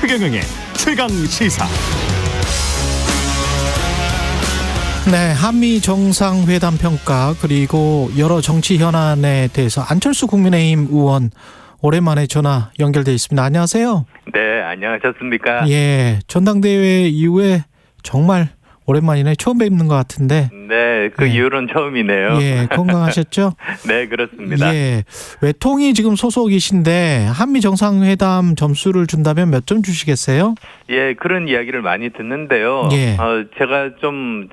최경영의 최강 시사. 네, 한미 정상회담 평가 그리고 여러 정치 현안에 대해서 안철수 국민의힘 의원 오랜만에 전화 연결돼 있습니다. 안녕하세요. 네, 안녕하셨습니까? 예, 전당대회 이후에 정말 오랜만이네. 처음 뵙는 것 같은데. 네, 그 이후로는 처음이네요. 예, 건강하셨죠? 네, 그렇습니다. 예, 외통위 지금 소속이신데 한미 정상회담 점수를 준다면 몇 점 주시겠어요? 예, 그런 이야기를 많이 듣는데요. 예. 제가 좀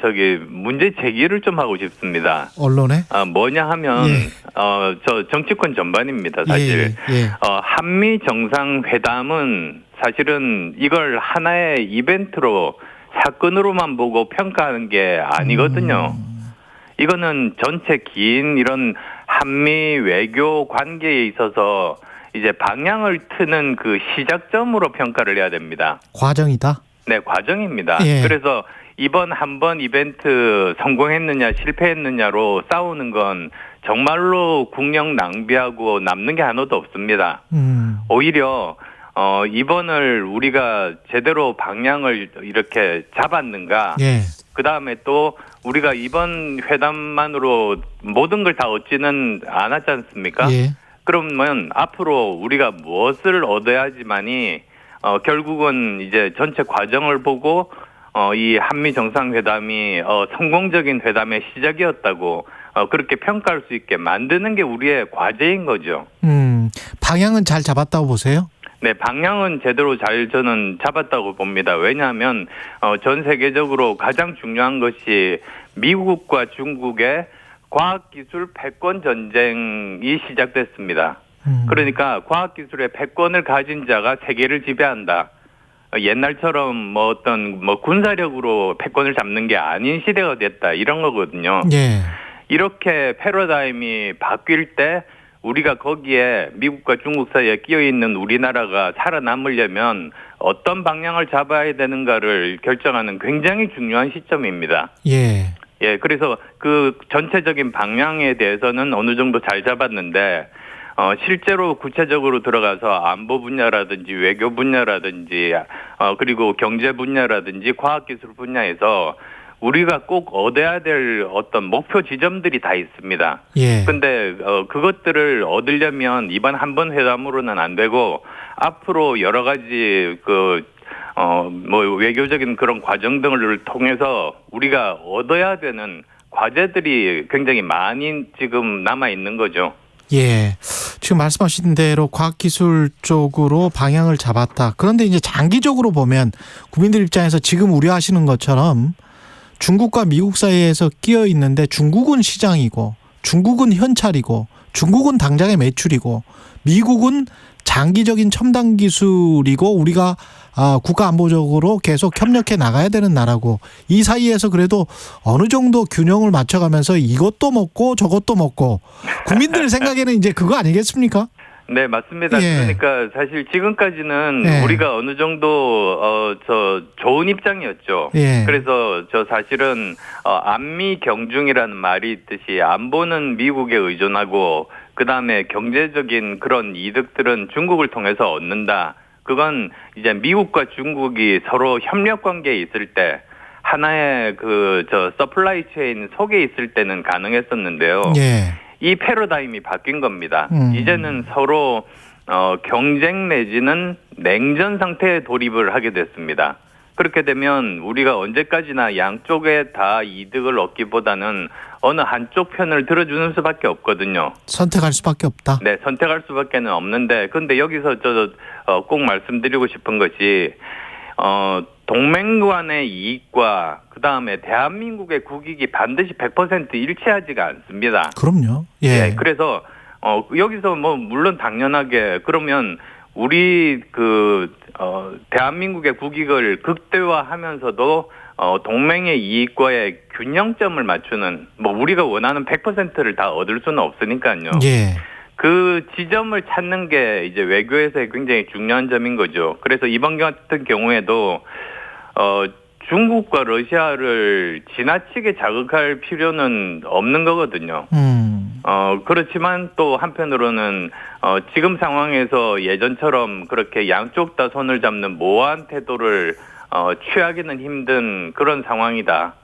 문제 제기를 좀 하고 싶습니다. 언론에? 뭐냐 하면 예. 저 정치권 전반입니다, 사실. 예. 한미 정상회담은 사실은 이걸 하나의 이벤트로 사건으로만 보고 평가하는 게 아니거든요. 이거는 전체 긴 이런 한미 외교 관계에 있어서 이제 방향을 트는 그 시작점으로 평가를 해야 됩니다. 과정이다? 네, 과정입니다. 예. 그래서 이번 한번 이벤트 성공했느냐 실패했느냐로 싸우는 건 정말로 국력 낭비하고 남는 게 하나도 없습니다. 오히려 이번을 우리가 제대로 방향을 이렇게 잡았는가? 예. 그 다음에 또 우리가 이번 회담만으로 모든 걸 다 얻지는 않았지 않습니까? 예. 그러면 앞으로 우리가 무엇을 얻어야지만이 결국은 이제 전체 과정을 보고 이 한미 정상회담이 성공적인 회담의 시작이었다고 그렇게 평가할 수 있게 만드는 게 우리의 과제인 거죠. 방향은 잘 잡았다고 보세요? 네, 방향은 제대로 잘 저는 잡았다고 봅니다. 왜냐하면 전 세계적으로 가장 중요한 것이 미국과 중국의 과학기술 패권 전쟁이 시작됐습니다. 그러니까 과학기술의 패권을 가진 자가 세계를 지배한다. 옛날처럼 어떤 군사력으로 패권을 잡는 게 아닌 시대가 됐다. 이런 거거든요. 예. 이렇게 패러다임이 바뀔 때 우리가 거기에 미국과 중국 사이에 끼어 있는 우리나라가 살아남으려면 어떤 방향을 잡아야 되는가를 결정하는 굉장히 중요한 시점입니다. 예. 예, 그래서 그 전체적인 방향에 대해서는 어느 정도 잘 잡았는데 실제로 구체적으로 들어가서 안보 분야라든지 외교 분야라든지 그리고 경제 분야라든지 과학기술 분야에서 우리가 꼭 얻어야 될 어떤 목표 지점들이 다 있습니다. 예. 근데 그것들을 얻으려면 이번 한 번 회담으로는 안 되고 앞으로 여러 가지 외교적인 그런 과정 등을 통해서 우리가 얻어야 되는 과제들이 굉장히 많이 지금 남아 있는 거죠. 예. 지금 말씀하신 대로 과학기술 쪽으로 방향을 잡았다. 그런데 이제 장기적으로 보면 국민들 입장에서 지금 우려하시는 것처럼 중국과 미국 사이에서 끼어 있는데 중국은 시장이고 중국은 현찰이고 중국은 당장의 매출이고 미국은 장기적인 첨단 기술이고 우리가 국가 안보적으로 계속 협력해 나가야 되는 나라고 이 사이에서 그래도 어느 정도 균형을 맞춰가면서 이것도 먹고 저것도 먹고 국민들 생각에는 이제 그거 아니겠습니까? 네, 맞습니다. 예. 그러니까 사실 지금까지는 예. 우리가 어느 정도 좋은 입장이었죠. 예. 그래서 사실은 안미 경중이라는 말이 있듯이 안보는 미국에 의존하고 그다음에 경제적인 그런 이득들은 중국을 통해서 얻는다. 그건 이제 미국과 중국이 서로 협력 관계에 있을 때 하나의 서플라이 체인 속에 있을 때는 가능했었는데요. 예. 이 패러다임이 바뀐 겁니다. 이제는 서로 경쟁 내지는 냉전 상태에 돌입을 하게 됐습니다. 그렇게 되면 우리가 언제까지나 양쪽에 다 이득을 얻기보다는 어느 한쪽 편을 들어주는 수밖에 없거든요. 선택할 수밖에 없다. 네, 선택할 수밖에 없는데 근데 여기서 꼭 말씀드리고 싶은 것이 동맹 간의 이익과 그다음에 대한민국의 국익이 반드시 100% 일치하지가 않습니다. 그럼요. 예. 예, 그래서 여기서 물론 당연하게 그러면 우리 대한민국의 국익을 극대화하면서도 동맹의 이익과의 균형점을 맞추는 우리가 원하는 100%를 다 얻을 수는 없으니까요. 예. 그 지점을 찾는 게 이제 외교에서의 굉장히 중요한 점인 거죠. 그래서 이번 같은 경우에도 중국과 러시아를 지나치게 자극할 필요는 없는 거거든요. 그렇지만 또 한편으로는 지금 상황에서 예전처럼 그렇게 양쪽 다 손을 잡는 모호한 태도를 취하기는 힘든 그런 상황이다.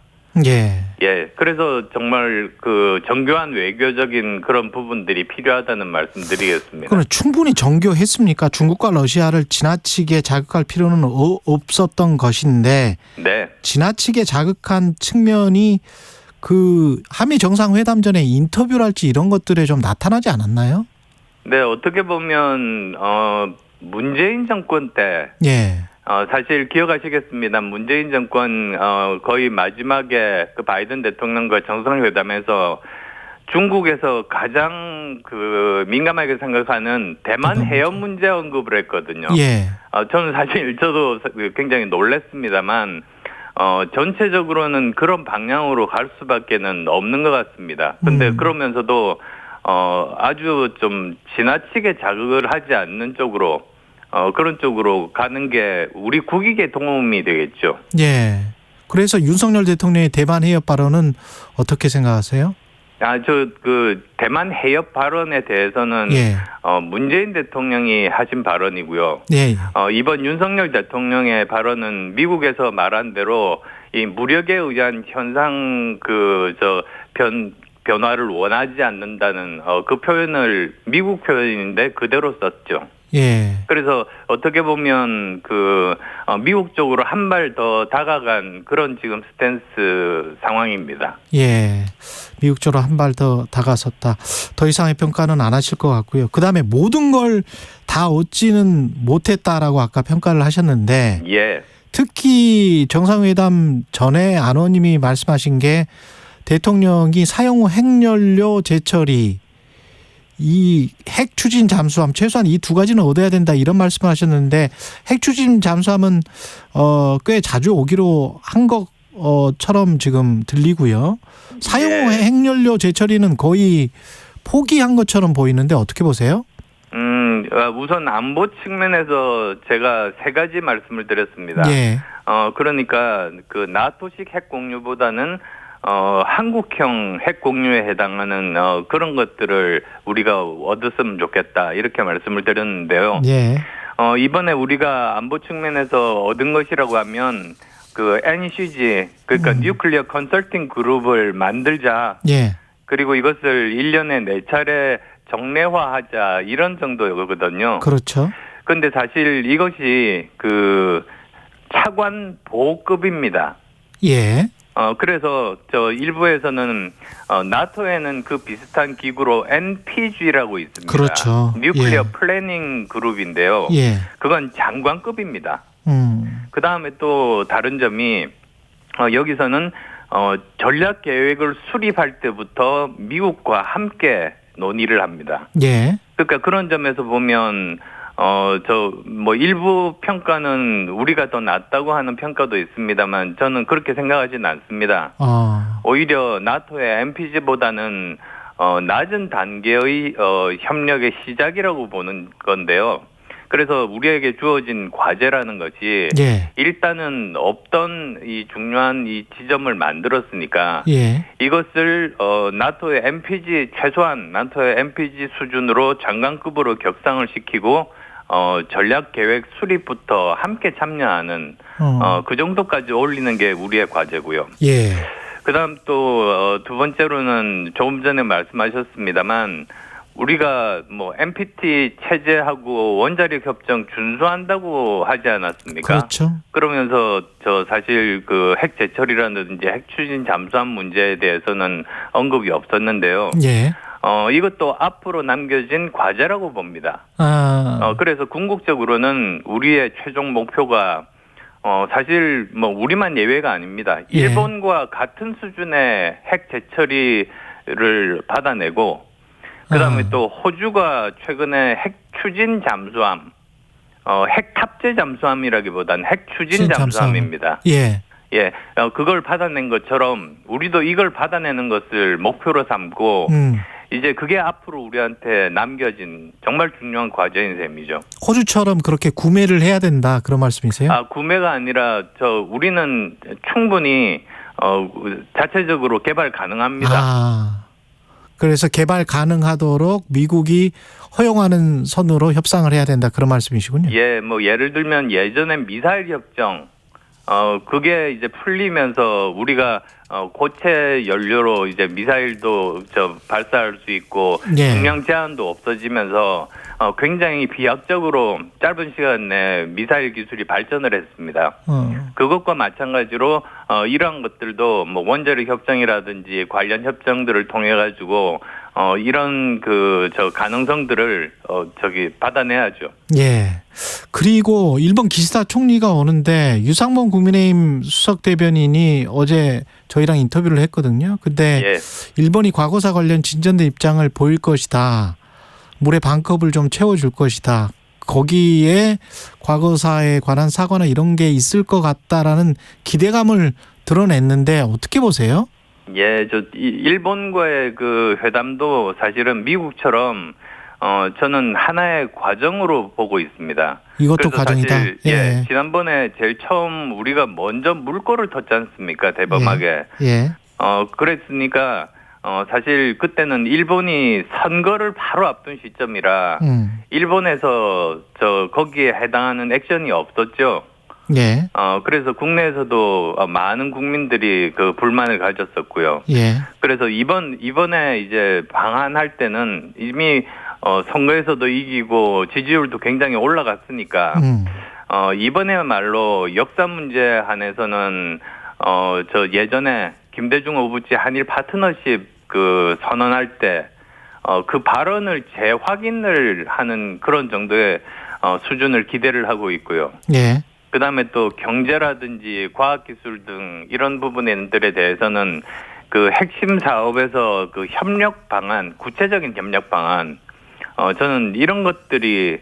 예. 예, 그래서 정말 그 정교한 외교적인 그런 부분들이 필요하다는 말씀드리겠습니다. 그럼 충분히 정교했습니까? 중국과 러시아를 지나치게 자극할 필요는 없었던 것인데 네. 지나치게 자극한 측면이 그 한미 정상회담 전에 인터뷰랄지 이런 것들에 좀 나타나지 않았나요? 네, 어떻게 보면 문재인 정권 때 예. 사실 기억하시겠습니다. 문재인 정권 거의 마지막에 그 바이든 대통령과 정상회담에서 중국에서 가장 그 민감하게 생각하는 대만 해협 문제 언급을 했거든요. 예. 저는 사실 저도 굉장히 놀랐습니다만 전체적으로는 그런 방향으로 갈 수밖에는 없는 것 같습니다. 근데 그러면서도 아주 좀 지나치게 자극을 하지 않는 쪽으로 그런 쪽으로 가는 게 우리 국익에 도움이 되겠죠. 예. 그래서 윤석열 대통령의 대만 해협 발언은 어떻게 생각하세요? 그 대만 해협 발언에 대해서는 예. 문재인 대통령이 하신 발언이고요. 예. 이번 윤석열 대통령의 발언은 미국에서 말한 대로 이 무력에 의한 현상 변화를 원하지 않는다는 그 표현을 미국 표현인데 그대로 썼죠. 예. 그래서 어떻게 보면 미국 쪽으로 한 발 더 다가간 그런 지금 스탠스 상황입니다. 예. 미국 쪽으로 한 발 더 다가섰다. 더 이상의 평가는 안 하실 것 같고요. 그다음에 모든 걸 다 얻지는 못했다라고 아까 평가를 하셨는데 예. 특히 정상회담 전에 안 의원님이 말씀하신 게 대통령이 사용 후 핵연료 재처리 이 핵 추진 잠수함 최소한 이 두 가지는 얻어야 된다 이런 말씀을 하셨는데 핵 추진 잠수함은 꽤 자주 오기로 한 것처럼 지금 들리고요. 사용 후 핵연료 재처리는 거의 포기한 것처럼 보이는데 어떻게 보세요? 우선 안보 측면에서 제가 세 가지 말씀을 드렸습니다. 예. 그러니까 그 나토식 핵 공유보다는 한국형 핵 공유에 해당하는 그런 것들을 우리가 얻었으면 좋겠다 이렇게 말씀을 드렸는데요. 예. 이번에 우리가 안보 측면에서 얻은 것이라고 하면 그 NCG 그러니까 뉴클리어 컨설팅 그룹을 만들자. 예. 그리고 이것을 1년에 4차례 정례화하자 이런 정도거든요. 그렇죠. 그런데 사실 이것이 그 차관 보급입니다. 예. 그래서 일부에서는 나토에는 그 비슷한 기구로 NPG라고 있습니다. 그렇죠. 뉴클리어 예. 플래닝 그룹인데요. 예. 그건 장관급입니다. 그 다음에 또 다른 점이 여기서는 전략 계획을 수립할 때부터 미국과 함께 논의를 합니다. 예. 그러니까 그런 점에서 보면 일부 평가는 우리가 더 낫다고 하는 평가도 있습니다만 저는 그렇게 생각하지는 않습니다. 오히려 나토의 NPG보다는 낮은 단계의 협력의 시작이라고 보는 건데요. 그래서 우리에게 주어진 과제라는 것이 예. 일단은 없던 이 중요한 이 지점을 만들었으니까 예. 이것을 나토의 NPG 최소한 나토의 NPG 수준으로 장관급으로 격상을 시키고 전략 계획 수립부터 함께 참여하는 그 정도까지 올리는 게 우리의 과제고요. 예. 그다음 또 두 번째로는 조금 전에 말씀하셨습니다만 우리가 NPT 체제하고 원자력 협정 준수한다고 하지 않았습니까? 그렇죠. 그러면서 사실 그 핵 재처리라든지 핵 추진 잠수함 문제에 대해서는 언급이 없었는데요. 예. 이것도 앞으로 남겨진 과제라고 봅니다. 그래서 궁극적으로는 우리의 최종 목표가 사실 우리만 예외가 아닙니다. 예. 일본과 같은 수준의 핵 재처리를 받아내고 그다음에 또 호주가 최근에 핵 추진 잠수함, 핵 탑재 잠수함이라기보다는 핵 추진 잠수함입니다. 예. 예, 그걸 받아낸 것처럼 우리도 이걸 받아내는 것을 목표로 삼고 이제 그게 앞으로 우리한테 남겨진 정말 중요한 과제인 셈이죠. 호주처럼 그렇게 구매를 해야 된다 그런 말씀이세요? 구매가 아니라 우리는 충분히 자체적으로 개발 가능합니다. 그래서 개발 가능하도록 미국이 허용하는 선으로 협상을 해야 된다 그런 말씀이시군요. 예, 뭐 예를 들면 예전에 미사일 협정 그게 이제 풀리면서 우리가 고체 연료로 이제 미사일도 발사할 수 있고 예. 중량 제한도 없어지면서 굉장히 비약적으로 짧은 시간 내에 미사일 기술이 발전을 했습니다. 그것과 마찬가지로 이러한 것들도 뭐 원자력 협정이라든지 관련 협정들을 통해 가지고 이런 가능성들을 받아내야죠. 예. 그리고 일본 기시다 총리가 오는데 유상범 국민의힘 수석 대변인이 어제 저희랑 인터뷰를 했거든요. 근데 예. 일본이 과거사 관련 진전된 입장을 보일 것이다. 물의 반컵을 좀 채워줄 것이다. 거기에 과거사에 관한 사과나 이런 게 있을 것 같다라는 기대감을 드러냈는데 어떻게 보세요? 예, 일본과의 그 회담도 사실은 미국처럼 저는 하나의 과정으로 보고 있습니다. 이것도 과정이다. 사실, 예, 지난번에 제일 처음 우리가 먼저 물꼬를 텄지 않습니까? 대범하게. 예. 그랬으니까 사실 그때는 일본이 선거를 바로 앞둔 시점이라 일본에서 거기에 해당하는 액션이 없었죠. 예. 그래서 국내에서도 많은 국민들이 그 불만을 가졌었고요. 예. 그래서 이번에 이제 방한할 때는 이미 선거에서도 이기고 지지율도 굉장히 올라갔으니까 이번에야말로 역사 문제 한에서는 예전에 김대중 오부치 한일 파트너십 그 선언할 때 그 발언을 재확인을 하는 그런 정도의 수준을 기대를 하고 있고요. 예. 그다음에 또 경제라든지 과학기술 등 이런 부분들에 대해서는 그 핵심 사업에서 그 협력 방안, 구체적인 협력 방안, 저는 이런 것들이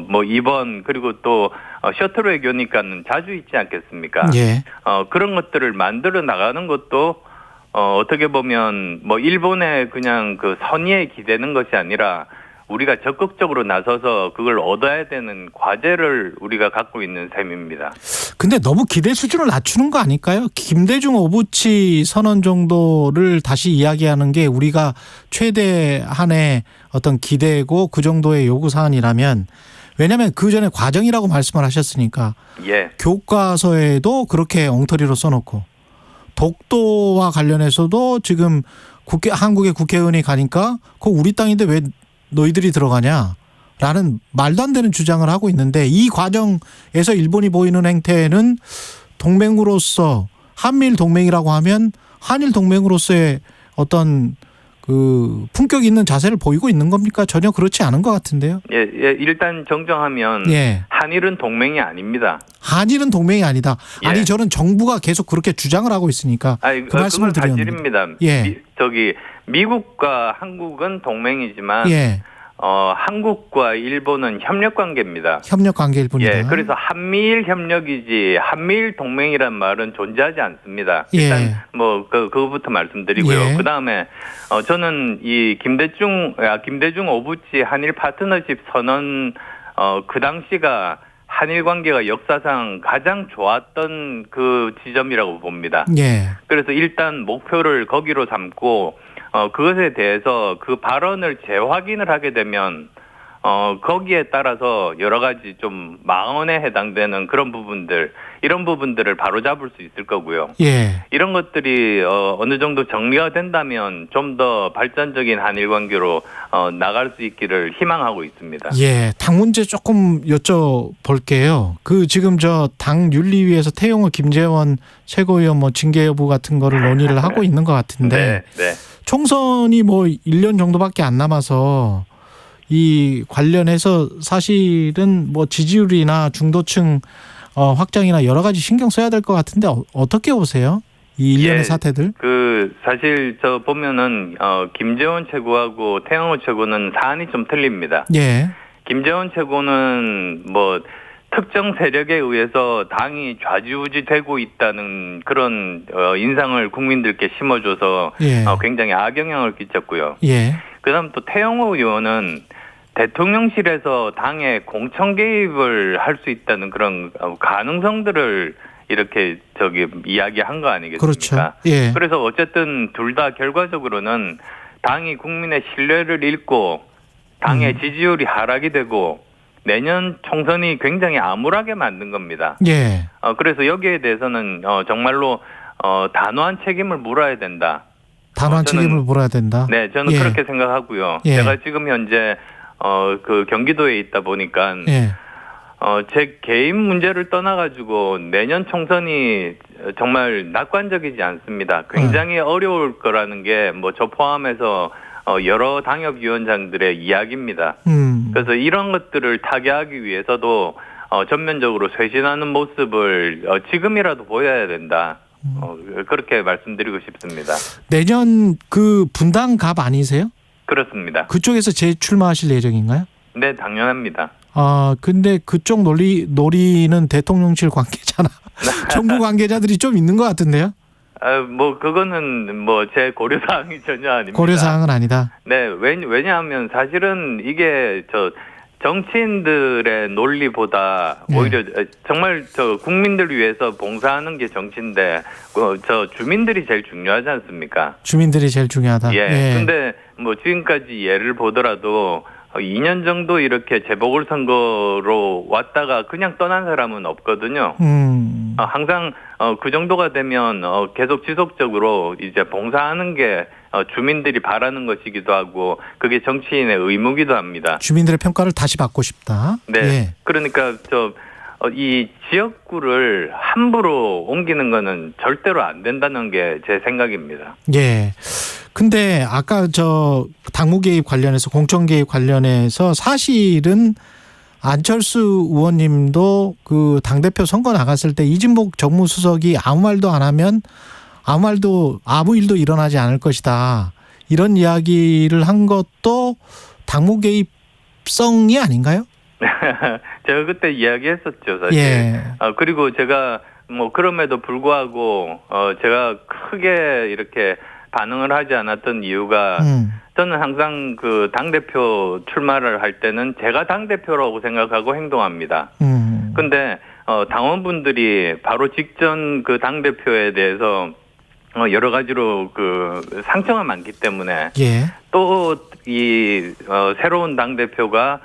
뭐 이번 그리고 또 셔틀 외교니까는 자주 있지 않겠습니까? 예. 그런 것들을 만들어 나가는 것도 어떻게 보면 뭐 일본의 그냥 그 선의에 기대는 것이 아니라 우리가 적극적으로 나서서 그걸 얻어야 되는 과제를 우리가 갖고 있는 셈입니다. 근데 너무 기대 수준을 낮추는 거 아닐까요? 김대중 오부치 선언 정도를 다시 이야기하는 게 우리가 최대한의 어떤 기대고 그 정도의 요구 사안이라면, 왜냐하면 그 전에 과정이라고 말씀을 하셨으니까 예. 교과서에도 그렇게 엉터리로 써놓고 독도와 관련해서도 지금 한국의 국회의원이 가니까 그거 우리 땅인데 왜 너희들이 들어가냐라는 말도 안 되는 주장을 하고 있는데, 이 과정에서 일본이 보이는 행태는 동맹으로서, 한미일 동맹이라고 하면 한일 동맹으로서의 어떤 그 품격 있는 자세를 보이고 있는 겁니까? 전혀 그렇지 않은 것 같은데요. 예, 일단 정정하면 예. 한일은 동맹이 아닙니다. 한일은 동맹이 아니다. 예. 아니 저는 정부가 계속 그렇게 주장을 하고 있으니까 그 말씀을 그건 드렸는데. 사실입니다. 예. 미국과 한국은 동맹이지만 예. 한국과 일본은 협력 관계입니다. 협력 관계일 뿐이다. 예, 그래서 한미일 협력이지 한미일 동맹이란 말은 존재하지 않습니다. 일단 예. 뭐 그거부터 말씀드리고요. 예. 그다음에 저는 이 김대중 오부치 한일 파트너십 선언 그 당시가 한일 관계가 역사상 가장 좋았던 그 지점이라고 봅니다. 예. 그래서 일단 목표를 거기로 삼고 그것에 대해서 그 발언을 재확인을 하게 되면 거기에 따라서 여러 가지 좀 망언에 해당되는 그런 부분들, 이런 부분들을 바로잡을 수 있을 거고요. 예. 이런 것들이 어느 정도 정리가 된다면 좀 더 발전적인 한일 관계로 나갈 수 있기를 희망하고 있습니다. 예, 당 문제 조금 여쭤볼게요. 그 지금 당 윤리위에서 태용호 김재원 최고위원 뭐 징계 여부 같은 거를 논의를 하고 있는 것 같은데 네. 총선이 뭐 1년 정도밖에 안 남아서 이 관련해서 사실은 뭐 지지율이나 중도층 확장이나 여러 가지 신경 써야 될 것 같은데 어떻게 보세요? 이 일련의 사태들? 사실 보면은 김재원 최고하고 태영호 최고는 사안이 좀 틀립니다. 예. 김재원 최고는 뭐 특정 세력에 의해서 당이 좌지우지되고 있다는 그런 인상을 국민들께 심어줘서 예. 굉장히 악영향을 끼쳤고요. 예. 그다음 또 태영호 의원은 대통령실에서 당에 공천 개입을 할 수 있다는 그런 가능성들을 이렇게 이야기한 거 아니겠습니까? 그렇죠. 예. 그래서 어쨌든 둘 다 결과적으로는 당이 국민의 신뢰를 잃고 당의 지지율이 하락이 되고 내년 총선이 굉장히 암울하게 만든 겁니다. 예. 그래서 여기에 대해서는 정말로 단호한 책임을 물어야 된다. 단호한 책임을 물어야 된다. 네, 저는 예. 그렇게 생각하고요. 예. 제가 지금 현재 그 경기도에 있다 보니까 예. 제 개인 문제를 떠나가지고 내년 총선이 정말 낙관적이지 않습니다. 굉장히 어려울 거라는 게 뭐 저 포함해서 여러 당협위원장들의 이야기입니다. 그래서 이런 것들을 타개하기 위해서도 전면적으로 쇄신하는 모습을 지금이라도 보여야 된다. 그렇게 말씀드리고 싶습니다. 내년 그 분당갑 아니세요? 그렇습니다. 그쪽에서 재출마하실 예정인가요? 네, 당연합니다. 근데 그쪽 논리는 대통령실 관계자나 정부 관계자들이 좀 있는 것 같은데요? 뭐 그거는 뭐 제 고려 사항이 전혀 아닙니다. 고려 사항은 아니다. 네, 왜냐하면 사실은 이게 정치인들의 논리보다 네. 오히려 정말 국민들을 위해서 봉사하는 게 정치인데 주민들이 제일 중요하지 않습니까? 주민들이 제일 중요하다. 예. 근데 뭐 지금까지 예를 보더라도 2년 정도 이렇게 재보궐선거로 왔다가 그냥 떠난 사람은 없거든요. 항상 그 정도가 되면 계속 지속적으로 이제 봉사하는 게 주민들이 바라는 것이기도 하고 그게 정치인의 의무기도 합니다. 주민들의 평가를 다시 받고 싶다. 네. 예. 그러니까 이 지역구를 함부로 옮기는 거는 절대로 안 된다는 게 제 생각입니다. 예. 근데 아까 당무 개입 관련해서 공천 개입 관련해서 사실은 안철수 의원님도 그 당대표 선거 나갔을 때 이진복 정무수석이 아무 말도 안 하면 아무 일도 일어나지 않을 것이다. 이런 이야기를 한 것도 당무 개입성이 아닌가요? 제가 그때 이야기했었죠, 사실. 예. 그리고 제가 뭐 그럼에도 불구하고 제가 크게 이렇게 반응을 하지 않았던 이유가 저는 항상 그 당대표 출마를 할 때는 제가 당대표라고 생각하고 행동합니다. 근데 당원분들이 바로 직전 그 당대표에 대해서 여러 가지로 그 상처가 많기 때문에 예. 또 이 새로운 당대표가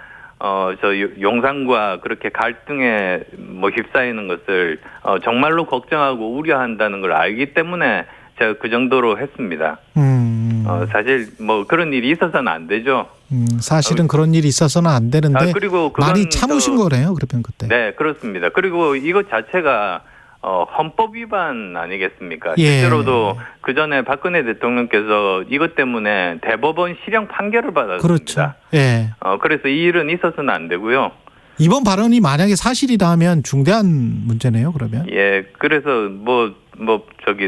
용산과 그렇게 갈등에 뭐 휩싸이는 것을 정말로 걱정하고 우려한다는 걸 알기 때문에 제가 그 정도로 했습니다. 사실 뭐 그런 일이 있어서는 안 되죠. 사실은 그런 일이 있어서는 안 되는데 그리고 많이 참으신 거네요. 그러면 그때. 네, 그렇습니다. 그리고 이것 자체가 헌법 위반 아니겠습니까? 예. 실제로도 그 전에 박근혜 대통령께서 이것 때문에 대법원 실형 판결을 받았습니다. 그렇죠. 예. 그래서 이 일은 있어서는 안 되고요. 이번 발언이 만약에 사실이라면 중대한 문제네요. 그러면. 예, 그래서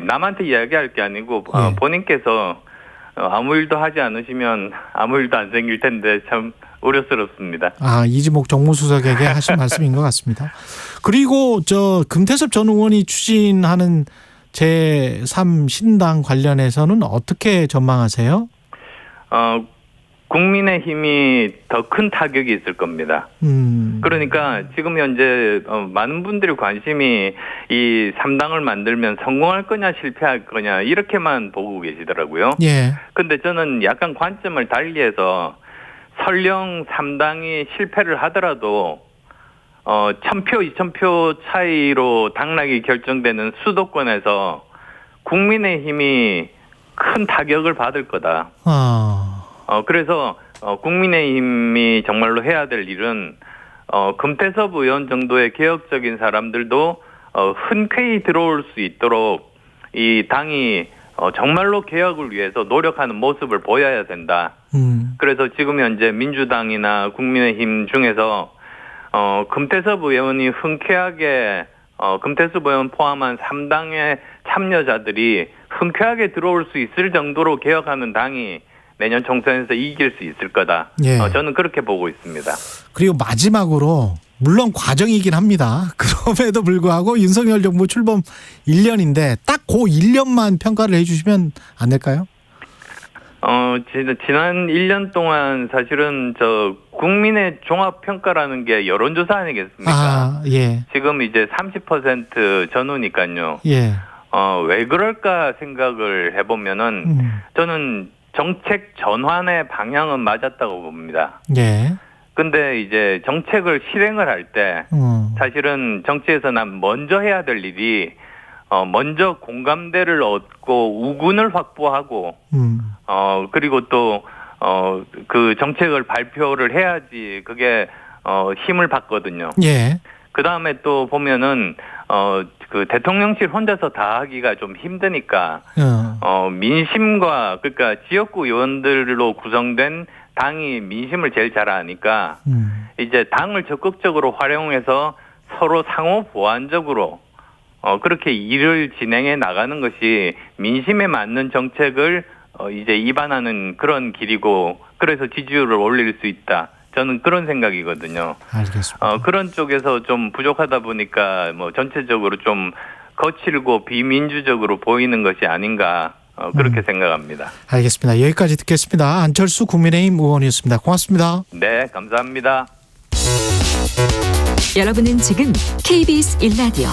남한테 이야기할 게 아니고 예. 본인께서 아무 일도 하지 않으시면 아무 일도 안 생길 텐데 참 우려스럽습니다. 이진복 정무수석에게 하신 말씀인 것 같습니다. 그리고 금태섭 전 의원이 추진하는 제3 신당 관련해서는 어떻게 전망하세요? 국민의힘이 더 큰 타격이 있을 겁니다. 그러니까 지금 현재 많은 분들이 관심이 이 3당을 만들면 성공할 거냐 실패할 거냐 이렇게만 보고 계시더라고요. 예. 근데 저는 약간 관점을 달리해서 설령 3당이 실패를 하더라도 1000표, 2000표 차이로 당락이 결정되는 수도권에서 국민의힘이 큰 타격을 받을 거다. 그래서 국민의힘이 정말로 해야 될 일은 금태섭 의원 정도의 개혁적인 사람들도 흔쾌히 들어올 수 있도록 이 당이 정말로 개혁을 위해서 노력하는 모습을 보여야 된다. 그래서 지금 현재 민주당이나 국민의힘 중에서 금태섭 의원이 흔쾌하게 금태섭 의원 포함한 3당의 참여자들이 흔쾌하게 들어올 수 있을 정도로 개혁하는 당이 내년 총선에서 이길 수 있을 거다. 예. 저는 그렇게 보고 있습니다. 그리고 마지막으로 물론 과정이긴 합니다. 그럼에도 불구하고 윤석열 정부 출범 1년인데 딱 그 1년만 평가를 해 주시면 안 될까요? 지난 1년 동안 사실은 국민의 종합평가라는 게 여론조사 아니겠습니까? 예. 지금 이제 30% 전후니까요. 예. 왜 그럴까 생각을 해보면은 저는 정책 전환의 방향은 맞았다고 봅니다. 예. 근데 이제 정책을 실행을 할 때 사실은 정치에서 난 먼저 해야 될 일이 먼저 공감대를 얻고 우군을 확보하고 그리고 또 그 정책을 발표를 해야지 그게 힘을 받거든요. 예. 그 다음에 또 보면은 그 대통령실 혼자서 다 하기가 좀 힘드니까 민심과 그러니까 지역구 의원들로 구성된 당이 민심을 제일 잘 아니까 이제 당을 적극적으로 활용해서 서로 상호 보완적으로 그렇게 일을 진행해 나가는 것이 민심에 맞는 정책을 이제 입안하는 그런 길이고 그래서 지지율을 올릴 수 있다. 저는 그런 생각이거든요. 알겠습니다. 그런 쪽에서 좀 부족하다 보니까 뭐 전체적으로 좀 거칠고 비민주적으로 보이는 것이 아닌가 그렇게 생각합니다. 알겠습니다. 여기까지 듣겠습니다. 안철수 국민의힘 의원이었습니다. 고맙습니다. 네, 감사합니다. 여러분은 지금 KBS 1라디오